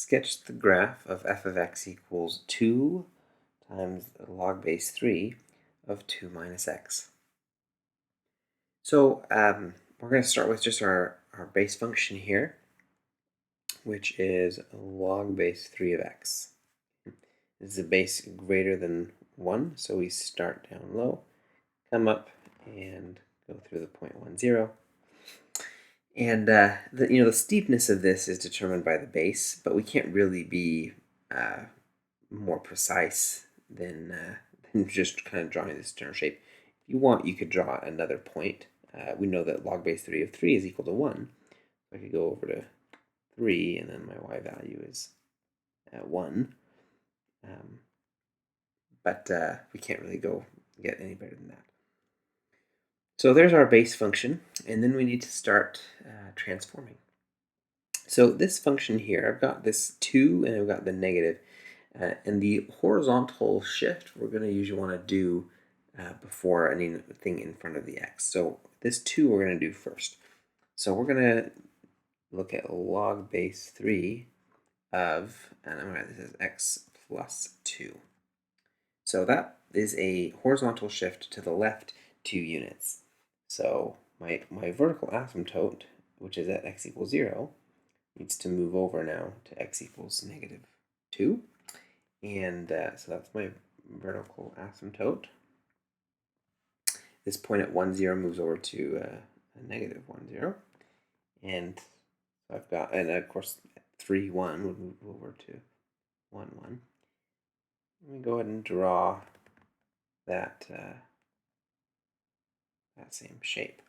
sketch the graph of f of x equals 2 times log base 3 of 2 minus x. So we're going to start with just our base function here, which is log base 3 of x. This is a base greater than 1, so we start down low, come up, and go through the point 1, 0. And the steepness of this is determined by the base, but we can't really be more precise than just kind of drawing this general shape. If you want, you could draw another point. We know that log base 3 of 3 is equal to 1. I could go over to 3, and then my y value is 1. But we can't really go get any better than that. So there's our base function, and then we need to start transforming. So this function here, I've got this 2 and I've got the negative. And the horizontal shift we're going to usually want to do before anything in front of the x. So this 2 we're going to do first. So we're going to look at log base 3 of, and I'm going to write this as x plus 2. So that is a horizontal shift to the left 2 units. So my vertical asymptote, which is at x equals 0, needs to move over now to x equals negative 2. And so that's my vertical asymptote. This point at 1, 0 moves over to a negative 1, 0. And I've got, and of course, 3, 1 would move over to 1, 1. Let me go ahead and draw that that same shape.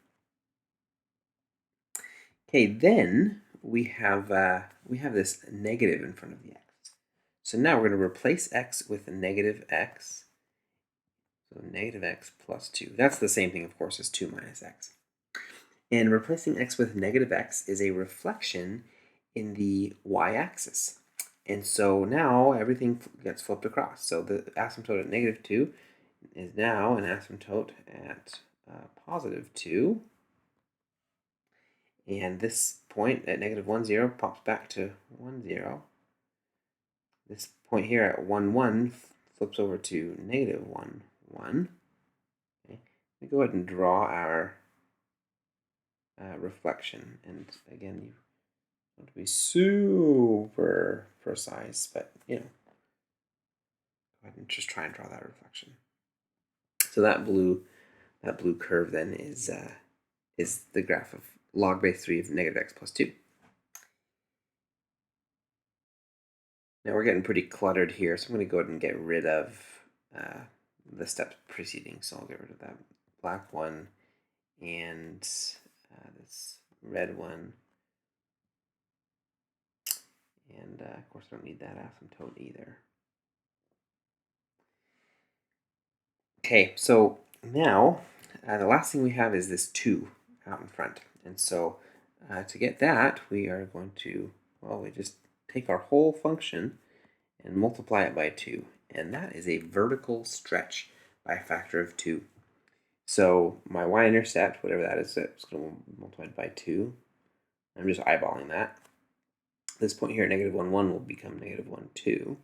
Okay, then we have this negative in front of the x. So now we're going to replace x with a negative x. So negative x plus 2. That's the same thing, of course, as 2 minus x. And replacing x with negative x is a reflection in the y-axis. And so now everything gets flipped across. So the asymptote at negative 2 is now an asymptote at positive 2. And this point at negative 1, 0 pops back to 1, 0. This point here at 1, 1 flips over to negative 1, 1. Okay. We go ahead and draw our reflection. And again, you want to be super precise, but go ahead and just try and draw that reflection. So that blue curve then is the graph of log base 3 of negative x plus 2. Now we're getting pretty cluttered here, so I'm going to go ahead and get rid of the steps preceding. So I'll get rid of that black one and this red one. And of course, I don't need that asymptote either. Okay, so now the last thing we have is this 2 out in front. And so to get that, we are going to, we just take our whole function and multiply it by 2. And that is a vertical stretch by a factor of 2. So my y-intercept, whatever that is, it's going to be multiplied by 2. I'm just eyeballing that. This point here at negative 1, 1 will become negative 1, 2.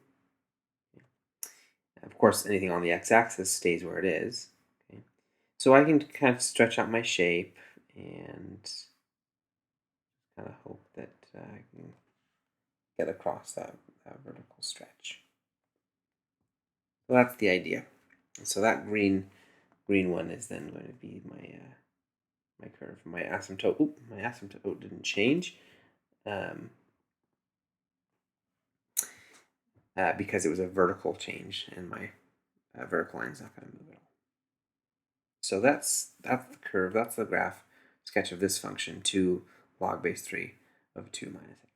Of course, anything on the x-axis stays where it is. Okay. So I can kind of stretch out my shape and kind of hope that I can get across that vertical stretch. So that's the idea. So that green one is then going to be my my curve. My asymptote didn't change because it was a vertical change, and my vertical line is not going to move at all. So that's the curve. That's the graph sketch of this function, 2 log base 3 of 2 minus x.